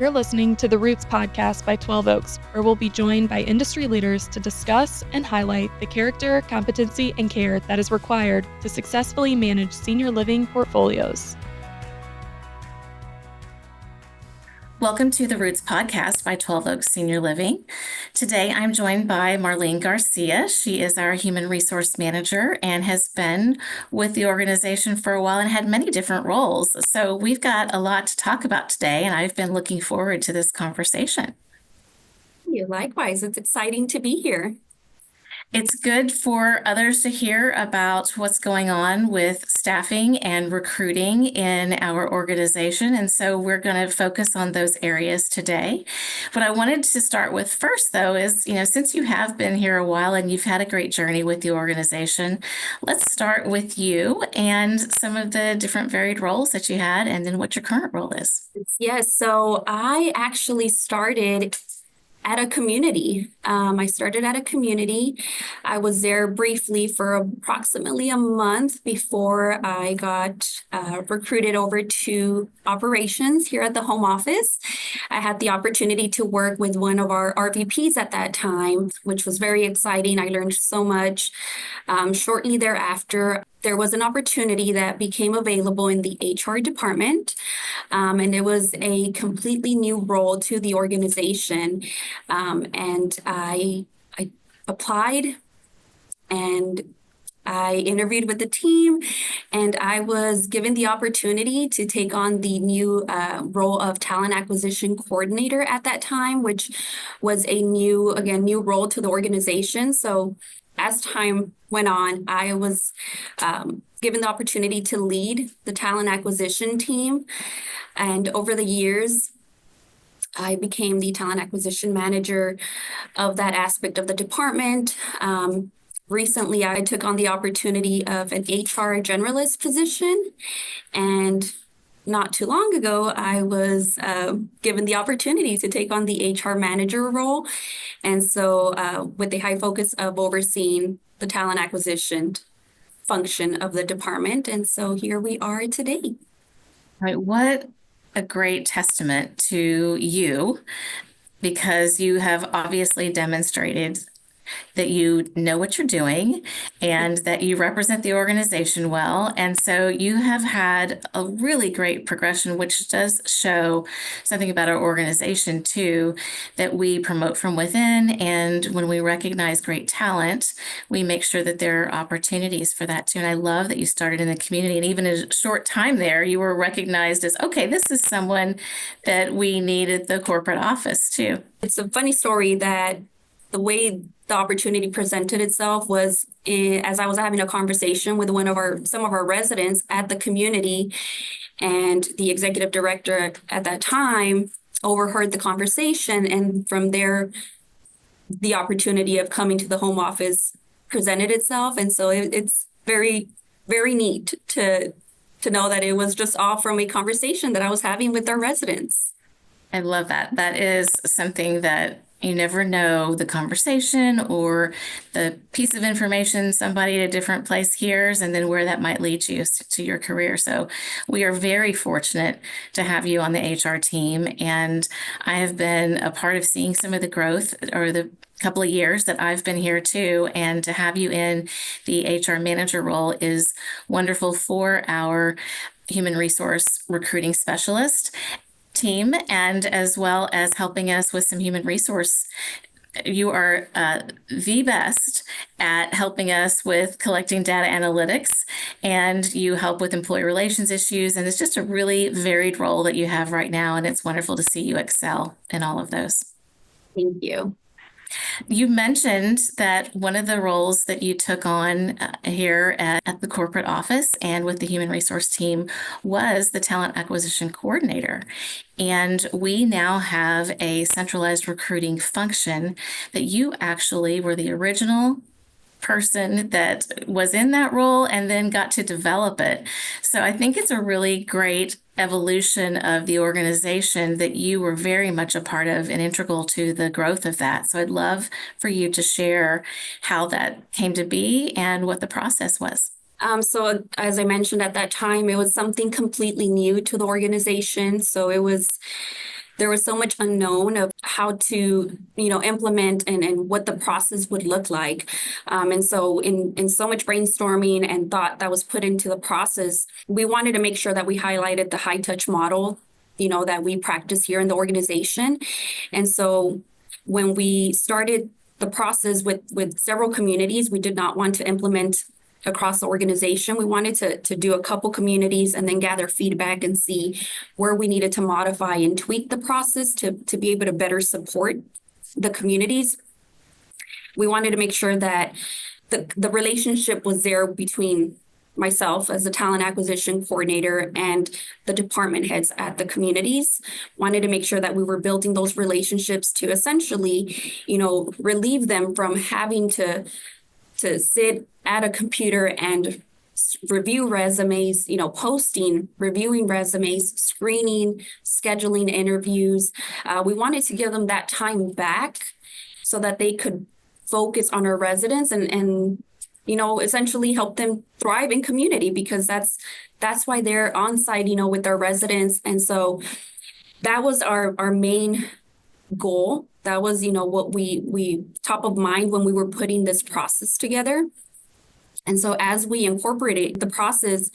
You're listening to the Roots podcast by 12 Oaks, where we'll be joined by industry leaders to discuss and highlight the character, competency, and care that is required to successfully manage senior living portfolios. Welcome to the Roots podcast by 12 Oaks Senior Living. Today, I'm joined by Marlene Garcia. She is our Human Resource Manager and has been with the organization for a while and had many different roles. So we've got a lot to talk about today, and I've been looking forward to this conversation. Likewise, it's exciting to be here. It's good for others to hear about what's going on with staffing and recruiting in our organization. And so we're going to focus on those areas today. What I wanted to start with first, though, is, since you have been here a while and you've had a great journey with the organization, let's start with you and some of the different varied roles that you had and then what your current role is. Yes, so I actually started at a community. I started at a community. I was there briefly for approximately a month before I got recruited over to operations here at the home office. I had the opportunity to work with one of our RVPs at that time, which was very exciting. I learned so much. Shortly thereafter, there was an opportunity that became available in the HR department, and it was a completely new role to the organization. And I applied and I interviewed with the team, and I was given the opportunity to take on the new role of talent acquisition coordinator at that time, which was a new role to the organization. So as time went on, I was given the opportunity to lead the talent acquisition team. And over the years, I became the talent acquisition manager of that aspect of the department. Recently, I took on the opportunity of an HR generalist position. And not too long ago, I was given the opportunity to take on the HR manager role. And so with the high focus of overseeing the talent acquisition function of the department. And so here we are today. All right. What a great testament to you, because you have obviously demonstrated that you know what you're doing and that you represent the organization well. And so you have had a really great progression, which does show something about our organization too, that we promote from within. And when we recognize great talent, we make sure that there are opportunities for that too. And I love that you started in the community, and even in a short time there, you were recognized as, okay, this is someone that we need at the corporate office too. It's a funny story that the way the opportunity presented itself was as I was having a conversation with some of our residents at the community, and the executive director at that time overheard the conversation, and from there, the opportunity of coming to the home office presented itself. And so it's very, very neat to know that it was just all from a conversation that I was having with our residents. I love that. That is something that you never know, the conversation or the piece of information somebody at a different place hears, and then where that might lead you to your career. So we are very fortunate to have you on the HR team. And I have been a part of seeing some of the growth or the couple of years that I've been here too. And to have you in the HR manager role is wonderful for our human resource recruiting specialist team, and as well as helping us with some human resource. You are the best at helping us with collecting data analytics, and you help with employee relations issues. And it's just a really varied role that you have right now. And it's wonderful to see you excel in all of those. Thank you. You mentioned that one of the roles that you took on here at the corporate office and with the human resource team was the talent acquisition coordinator. And we now have a centralized recruiting function that you actually were the original person that was in that role and then got to develop it. So I think it's a really great evolution of the organization that you were very much a part of and integral to the growth of that. So I'd love for you to share how that came to be and what the process was. So as I mentioned at that time, it was something completely new to the organization. So it was there was so much unknown of how to, implement and what the process would look like. And so in so much brainstorming and thought that was put into the process, we wanted to make sure that we highlighted the high touch model, that we practice here in the organization. And so when we started the process with several communities, we did not want to implement across the organization. We wanted to do a couple communities and then gather feedback and see where we needed to modify and tweak the process to be able to better support the communities. We wanted to make sure that the relationship was there between myself as the talent acquisition coordinator and the department heads at the communities. Wanted to make sure that we were building those relationships to essentially, relieve them from having to sit at a computer and review resumes, posting, reviewing resumes, screening, scheduling interviews. We wanted to give them that time back so that they could focus on our residents and essentially help them thrive in community, because that's why they're on site, with our residents. And so that was our main goal. That was, what we top of mind when we were putting this process together. And so as we incorporated the process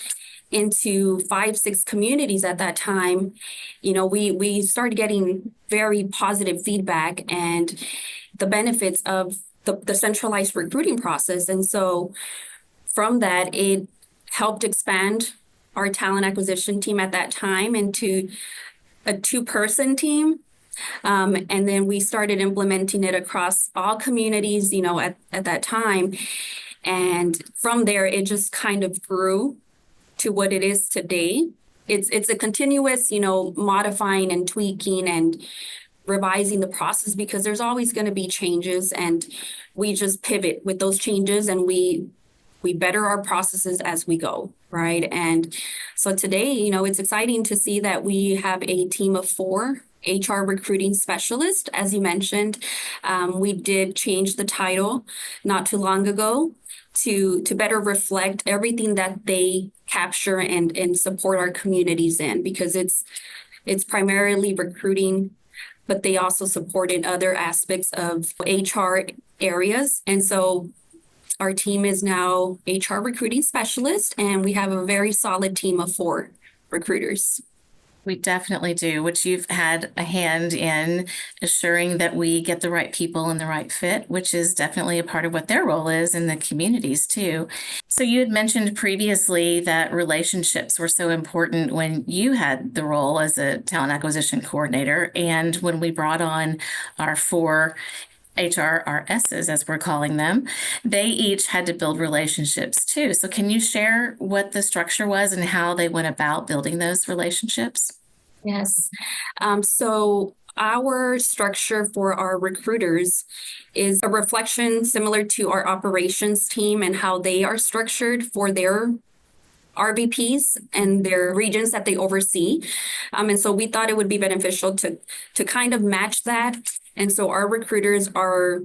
into 5-6 communities at that time, we started getting very positive feedback and the benefits of the centralized recruiting process. And so from that, it helped expand our talent acquisition team at that time into a 2-person team. And then we started implementing it across all communities, at that time. And from there, it just kind of grew to what it is today. It's a continuous, modifying and tweaking and revising the process, because there's always going to be changes, and we just pivot with those changes and we better our processes as we go, right? And so today, it's exciting to see that we have a team of 4 HR recruiting specialists. As you mentioned, we did change the title not too long ago to better reflect everything that they capture and support our communities in, because it's primarily recruiting, but they also support in other aspects of HR areas. And so our team is now HR recruiting specialist, and we have a very solid team of 4 recruiters. We definitely do, which you've had a hand in assuring that we get the right people and the right fit, which is definitely a part of what their role is in the communities too. So you had mentioned previously that relationships were so important when you had the role as a talent acquisition coordinator. And when we brought on our 4 HRRSs, as we're calling them, they each had to build relationships too. So can you share what the structure was and how they went about building those relationships? Yes. So our structure for our recruiters is a reflection similar to our operations team and how they are structured for their RVPs and their regions that they oversee. And so we thought it would be beneficial to kind of match that. And so our recruiters are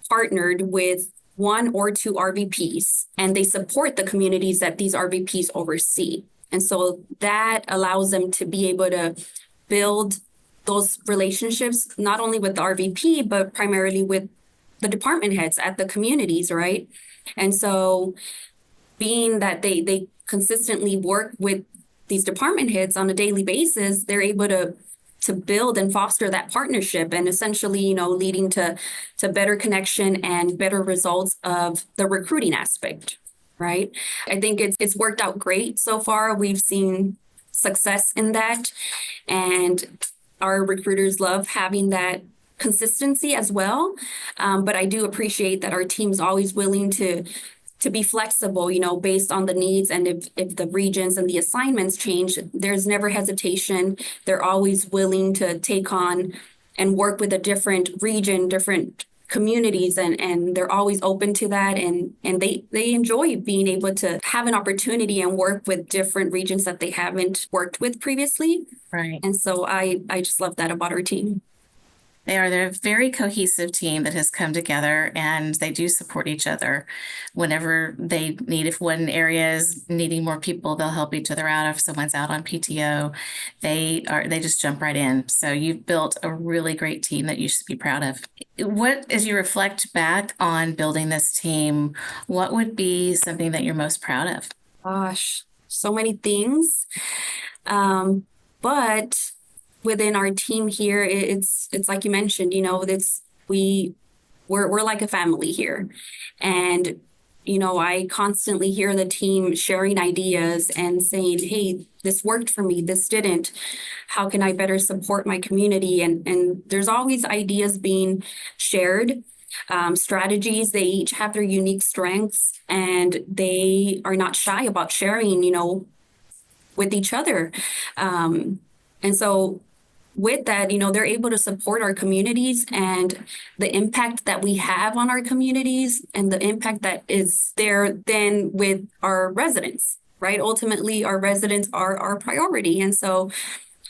partnered with 1 or 2 RVPs, and they support the communities that these RVPs oversee. And so that allows them to be able to build those relationships, not only with the RVP, but primarily with the department heads at the communities, right? And so being that they consistently work with these department heads on a daily basis, they're able to build and foster that partnership, and essentially, leading to better connection and better results of the recruiting aspect, right? I think it's worked out great so far. We've seen success in that, and our recruiters love having that consistency as well. But I do appreciate that our team's always willing to be flexible, based on the needs. And if the regions and the assignments change, there's never hesitation. They're always willing to take on and work with a different region, different communities, and they're always open to that. And they enjoy being able to have an opportunity and work with different regions that they haven't worked with previously. Right. And so I just love that about our team. They're a very cohesive team that has come together, and they do support each other whenever they need. If one area is needing more people, they'll help each other out. If someone's out on PTO, they just jump right in. So you've built a really great team that you should be proud of. What, as you reflect back on building this team, what would be something that you're most proud of? Gosh, so many things. But within our team here, it's like you mentioned, we're like a family here. And I constantly hear the team sharing ideas and saying, hey, this worked for me, this didn't. How can I better support my community? And there's always ideas being shared, strategies. They each have their unique strengths, and they are not shy about sharing, with each other. And so with that, they're able to support our communities and the impact that we have on our communities and the impact that is there then with our residents, right? Ultimately, our residents are our priority. And so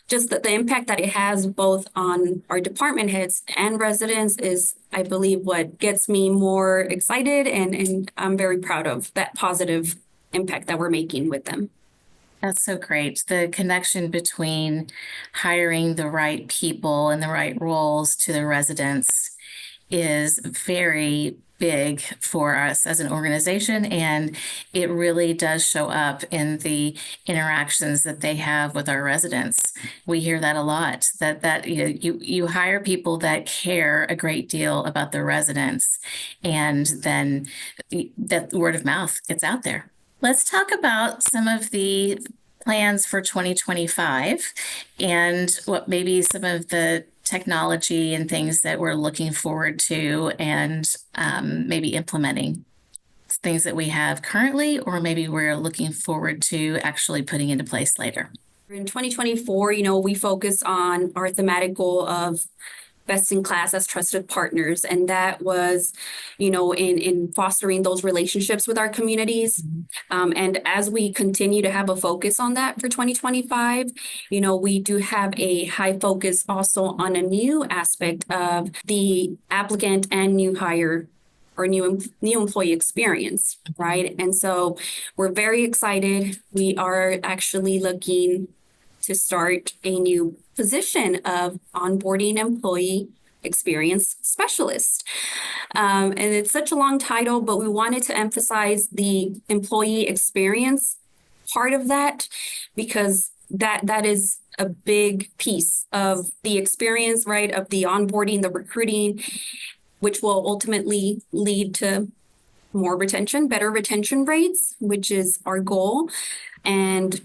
just the impact that it has both on our department heads and residents is, I believe, what gets me more excited. And I'm very proud of that positive impact that we're making with them. That's so great. The connection between hiring the right people and the right roles to the residents is very big for us as an organization, and it really does show up in the interactions that they have with our residents. We hear that a lot, that you hire people that care a great deal about their residents, and then that word of mouth gets out there. Let's talk about some of the plans for 2025 and what maybe some of the technology and things that we're looking forward to, and maybe implementing things that we have currently, or maybe we're looking forward to actually putting into place later. In 2024, we focus on our thematic goal of best in class as trusted partners. And that was, in fostering those relationships with our communities. And as we continue to have a focus on that for 2025, we do have a high focus also on a new aspect of the applicant and new hire or new employee experience, right? And so we're very excited. We are actually looking to start a new position of onboarding employee experience specialist. And it's such a long title, but we wanted to emphasize the employee experience part of that, because that is a big piece of the experience, right? Of the onboarding, the recruiting, which will ultimately lead to more retention, better retention rates, which is our goal. And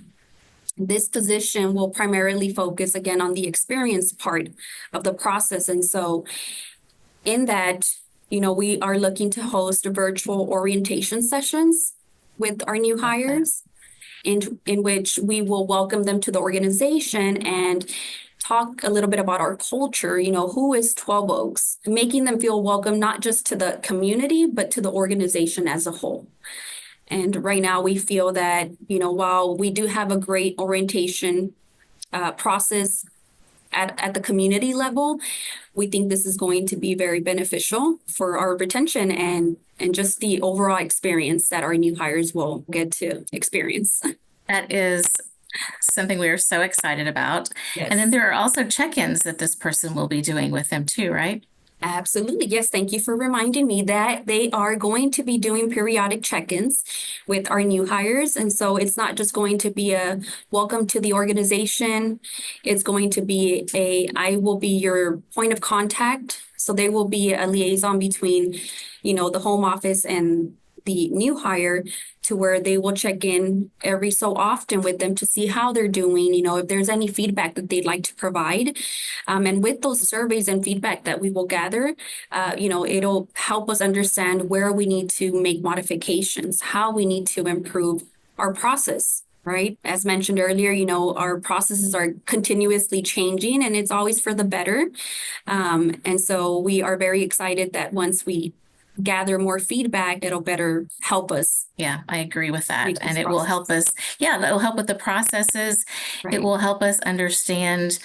this position will primarily focus again on the experience part of the process. And so in that, we are looking to host virtual orientation sessions with our new hires in which we will welcome them to the organization and talk a little bit about our culture, who is 12 Oaks, making them feel welcome, not just to the community, but to the organization as a whole. And right now we feel that, while we do have a great orientation process at the community level, we think this is going to be very beneficial for our retention and just the overall experience that our new hires will get to experience. That is something we are so excited about. Yes. And then there are also check-ins that this person will be doing with them too, right? Absolutely. Yes. Thank you for reminding me that they are going to be doing periodic check-ins with our new hires. And so it's not just going to be a welcome to the organization. It's going to be I will be your point of contact. So they will be a liaison between, the home office and the new hire, to where they will check in every so often with them to see how they're doing, if there's any feedback that they'd like to provide. And with those surveys and feedback that we will gather, it'll help us understand where we need to make modifications, how we need to improve our process. Right. As mentioned earlier, our processes are continuously changing, and it's always for the better. And so we are very excited that once we gather more feedback, it'll better help us. Yeah, I agree with that. And it will help us. Yeah, that will help with the processes. Right. It will help us understand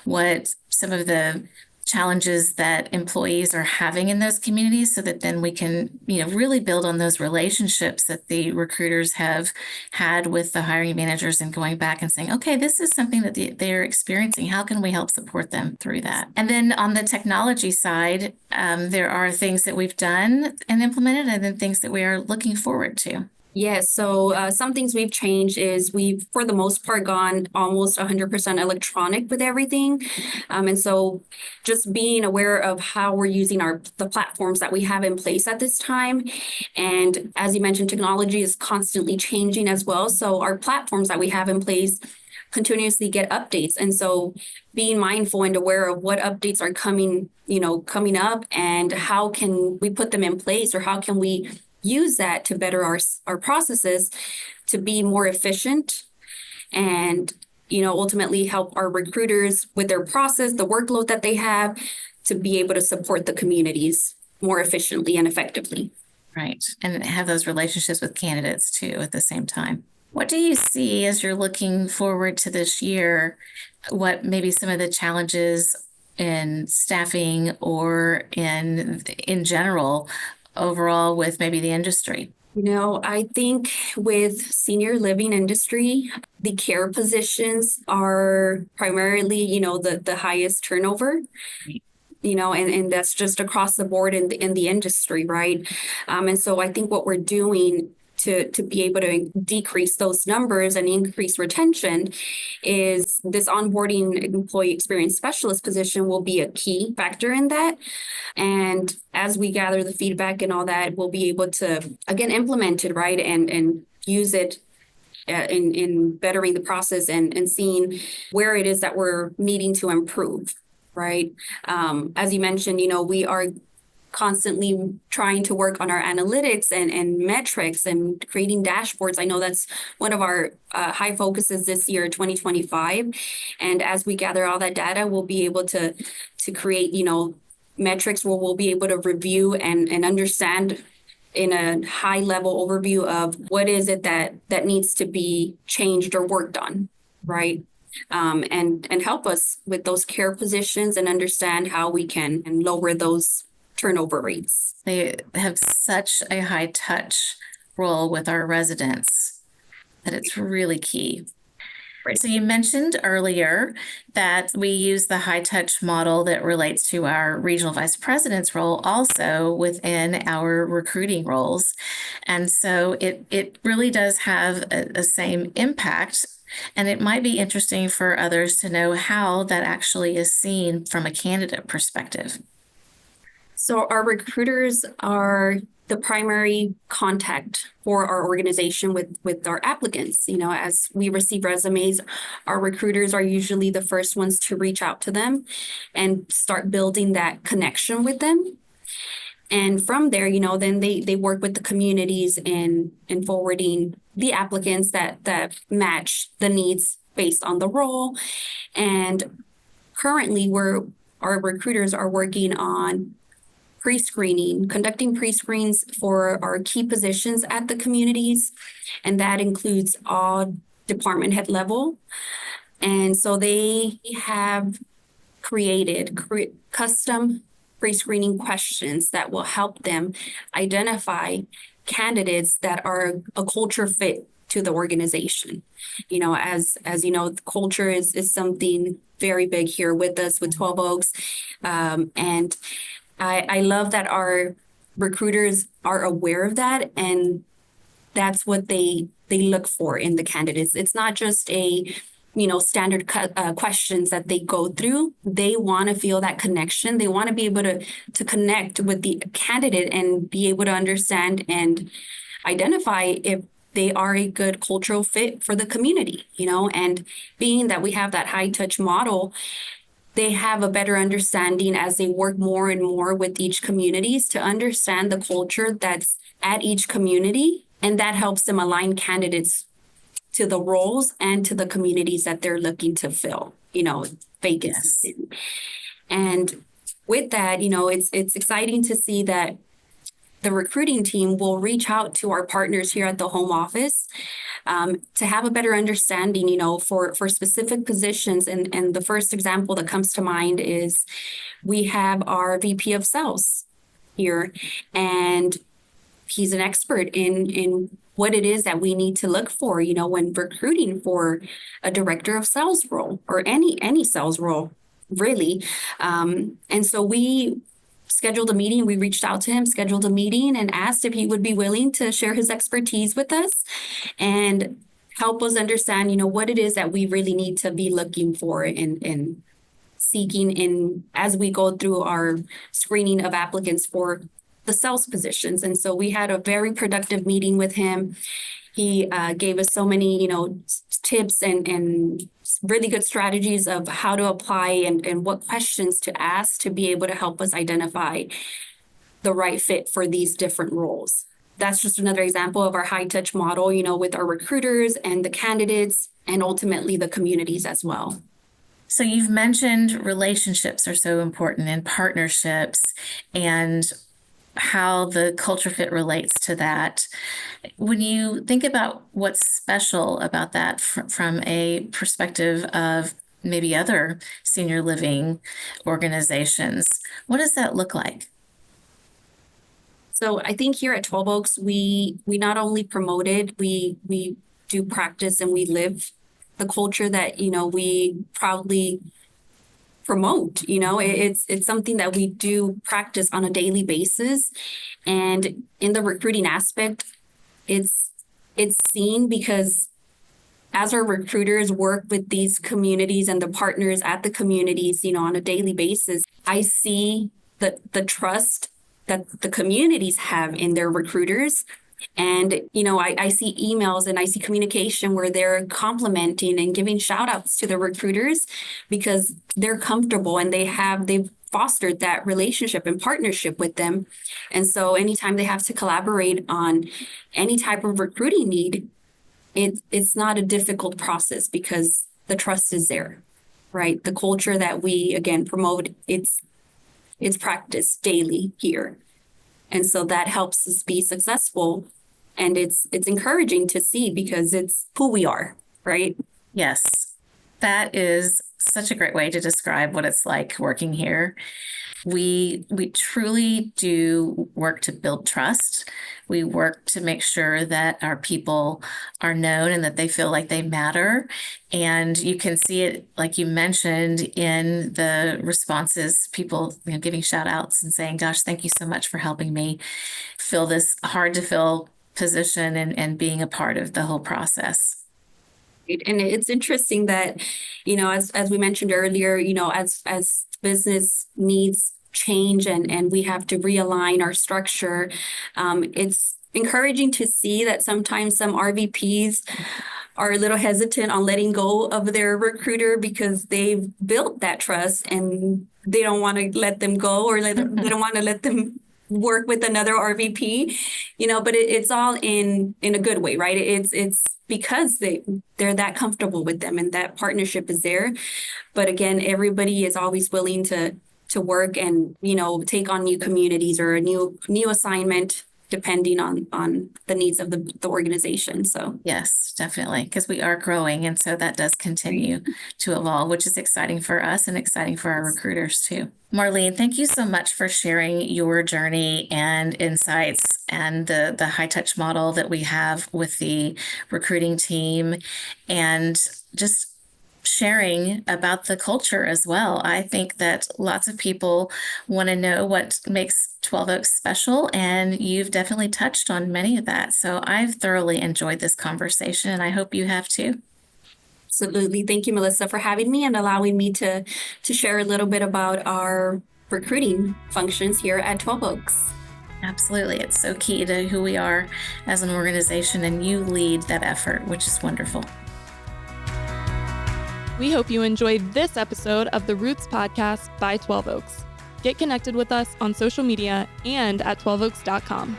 what some of the challenges that employees are having in those communities so that then we can, really build on those relationships that the recruiters have had with the hiring managers and going back and saying, okay, this is something that they're experiencing. How can we help support them through that? And then on the technology side, there are things that we've done and implemented and then things that we are looking forward to. Yes, so some things we've changed is we've, for the most part, gone almost 100% electronic with everything. And so just being aware of how we're using the platforms that we have in place at this time. And as you mentioned, technology is constantly changing as well. So our platforms that we have in place continuously get updates. And so being mindful and aware of what updates are coming up and how can we put them in place, or how can we use that to better our processes to be more efficient and, ultimately help our recruiters with their process, the workload that they have, to be able to support the communities more efficiently and effectively. Right. And have those relationships with candidates too at the same time. What do you see as you're looking forward to this year? What maybe some of the challenges in staffing or in general overall with maybe the industry? I think with senior living industry, the care positions are primarily, the highest turnover. And that's just across the board in the industry, right? And so I think what we're doing to be able to decrease those numbers and increase retention is this onboarding employee experience specialist position will be a key factor in that. And as we gather the feedback and all that, we'll be able to, again, implement it, right? And use it in bettering the process and seeing where it is that we're needing to improve, right? As you mentioned, we are constantly trying to work on our analytics and metrics and creating dashboards. I know that's one of our high focuses this year, 2025. And as we gather all that data, we'll be able to create, metrics where we'll be able to review and understand in a high level overview of what is it that needs to be changed or worked on, right? And help us with those care positions and understand how we can lower those turnover rates. They have such a high touch role with our residents that it's really key. Right. So you mentioned earlier that we use the high touch model that relates to our regional vice president's role also within our recruiting roles. And so it really does have a same impact. And it might be interesting for others to know how that actually is seen from a candidate perspective. So our recruiters are the primary contact for our organization with our applicants. As we receive resumes, our recruiters are usually the first ones to reach out to them and start building that connection with them. And from there, then they work with the communities in forwarding the applicants that match the needs based on the role. And currently, our recruiters are working on conducting pre-screens for our key positions at the communities. And that includes all department head level. And so they have created custom pre-screening questions that will help them identify candidates that are a culture fit to the organization. As you know, culture is something very big here with us with 12 Oaks. And I love that our recruiters are aware of that, and that's what they look for in the candidates. It's not just a standard questions that they go through. They want to feel that connection. They want to be able to connect with the candidate and be able to understand and identify if they are a good cultural fit for the community, and being that we have that high touch model, they have a better understanding as they work more and more with each communities to understand the culture that's at each community. And that helps them align candidates to the roles and to the communities that they're looking to fill, vacancies. Yes. And with that, it's exciting to see that the recruiting team will reach out to our partners here at the home office to have a better understanding, for specific positions. And the first example that comes to mind is we have our VP of sales here, and he's an expert in what it is that we need to look for, when recruiting for a director of sales role or any sales role, really. And so we scheduled a meeting. We reached out to him, scheduled a meeting, and asked if he would be willing to share his expertise with us and help us understand, what it is that we really need to be looking for and seeking in as we go through our screening of applicants for the sales positions. And so we had a very productive meeting with him. He gave us so many, tips and really good strategies of how to apply and what questions to ask to be able to help us identify the right fit for these different roles. That's just another example of our high touch model, with our recruiters and the candidates and ultimately the communities as well. So you've mentioned relationships are so important and partnerships and how the culture fit relates to that. When you think about what's special about that from a perspective of maybe other senior living organizations, what does that look like? So I think here at 12 Oaks, we not only promote it, we do practice and we live the culture that, we proudly promote. It's something that we do practice on a daily basis. And in the recruiting aspect, it's seen because as our recruiters work with these communities and the partners at the communities, on a daily basis, I see the trust that the communities have in their recruiters. And, I see emails and I see communication where they're complimenting and giving shout outs to the recruiters because they're comfortable and they've fostered that relationship and partnership with them. And so anytime they have to collaborate on any type of recruiting need, it's not a difficult process because the trust is there, right? The culture that we, again, promote, it's practiced daily here. And so that helps us be successful. And it's encouraging to see because it's who we are, right? Yes, that is such a great way to describe what it's like working here. We truly do work to build trust. We work to make sure that our people are known and that they feel like they matter. And you can see it, like you mentioned, in the responses, people giving shout outs and saying, gosh, thank you so much for helping me fill this hard to fill position and being a part of the whole process. And it's interesting that, as we mentioned earlier, as business needs change and we have to realign our structure, it's encouraging to see that sometimes some RVPs are a little hesitant on letting go of their recruiter because they've built that trust and they don't want to let them go or they don't want to let them work with another RVP, but it's all in a good way, right? It's because they're that comfortable with them and that partnership is there. But again, everybody is always willing to work and, take on new communities or a new assignment depending on the needs of the organization. So yes, definitely, because we are growing. And so that does continue to evolve, which is exciting for us and exciting for our recruiters too. Marlene, thank you so much for sharing your journey and insights and the high touch model that we have with the recruiting team and just sharing about the culture as well. I think that lots of people want to know what makes 12 Oaks special, and you've definitely touched on many of that. So I've thoroughly enjoyed this conversation, and I hope you have too. Absolutely. Thank you, Melissa, for having me and allowing me to share a little bit about our recruiting functions here at 12 Oaks. Absolutely. It's so key to who we are as an organization, and you lead that effort, which is wonderful. We hope you enjoyed this episode of the Roots Podcast by 12 Oaks. Get connected with us on social media and at 12oaks.com.